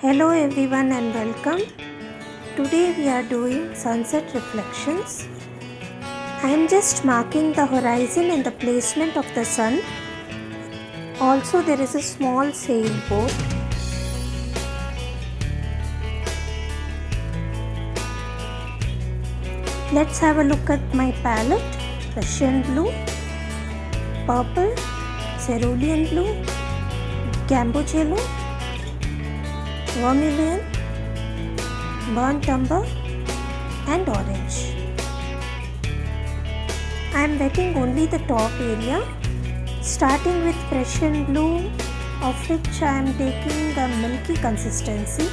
Hello everyone and welcome. Today we are doing sunset reflections. I am just marking the horizon and the placement of the sun. Also there is a small sailboat. Let's have a look at my palette. Russian blue, purple, cerulean blue, gamboge yellow, vermilion, burnt umber and orange. I am wetting only the top area, starting with Prussian blue, of which I am taking a milky consistency.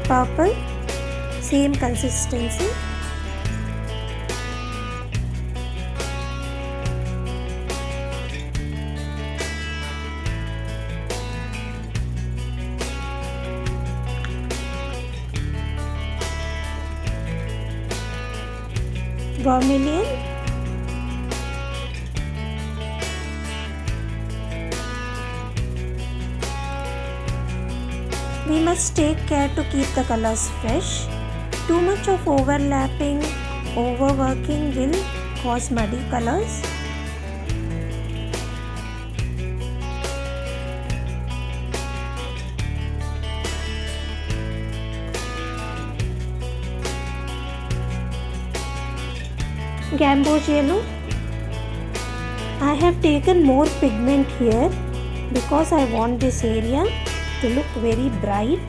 Purple, same consistency. Vermilion, we must take care to keep the colors fresh. Too much of overlapping, overworking will cause muddy colors. Gamboge yellow. I have taken more pigment here because I want this area to look very bright.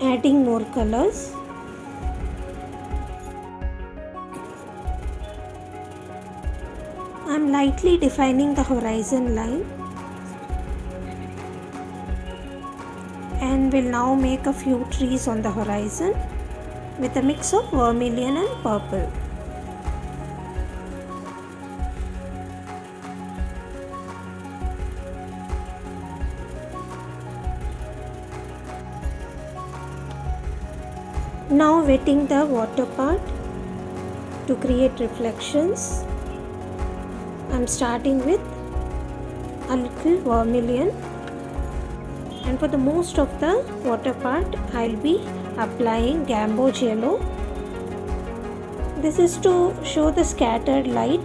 Adding more colors. I am lightly defining the horizon line and will now make a few trees on the horizon with a mix of vermilion and purple. Now wetting the water part to create reflections. I am starting with a little vermilion, and for the most of the water part I will be applying gamboge yellow. This is to show the scattered light.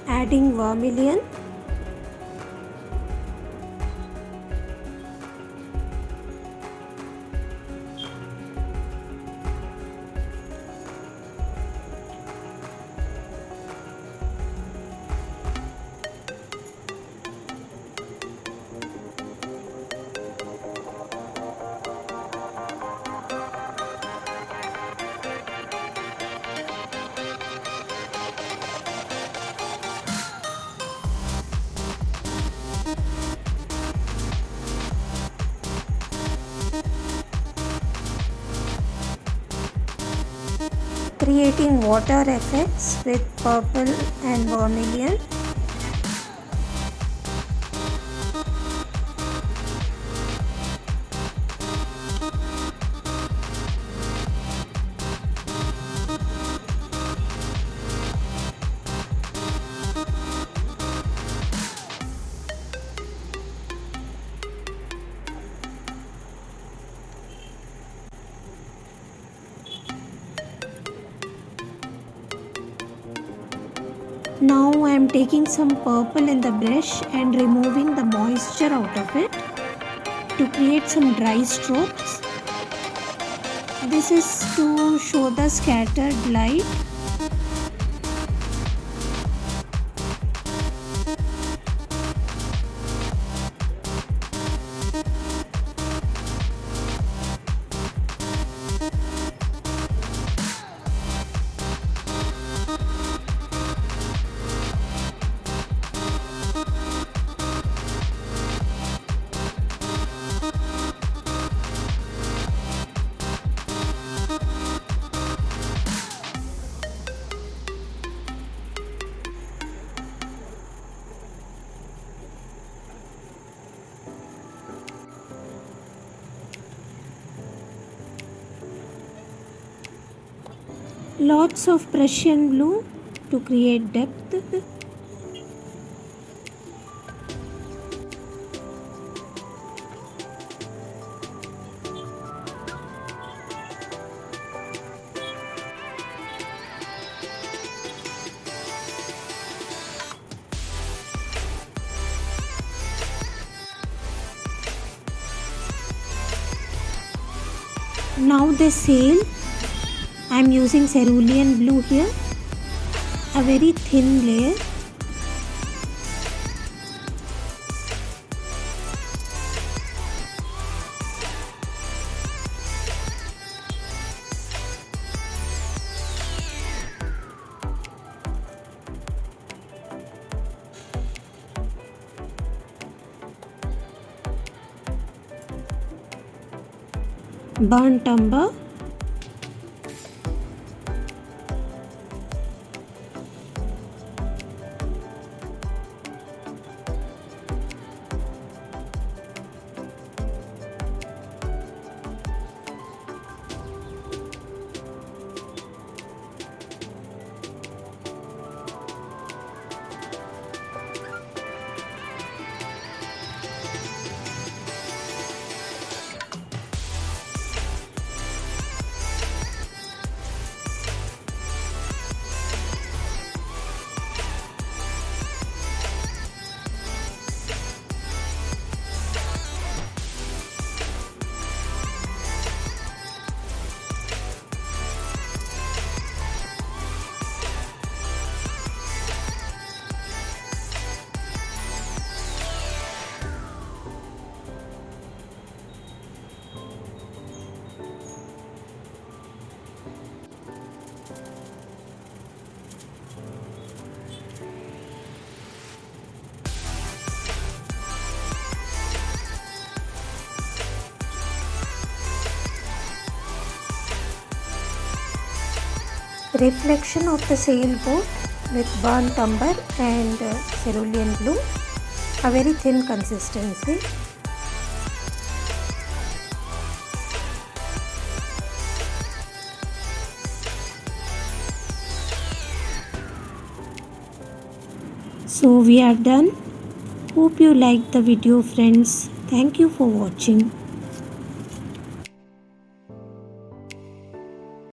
Adding vermilion. Creating water effects with purple and vermilion. Now I am taking some purple in the brush and removing the moisture out of it to create some dry strokes. This is to show the scattered light. Lots of Prussian blue to create depth. Now the sail, I am using cerulean blue here, a very thin layer. Burnt umber, reflection of the sailboat with burnt umber and cerulean blue, a very thin consistency. So we are done. Hope you liked the video, friends. Thank you for watching.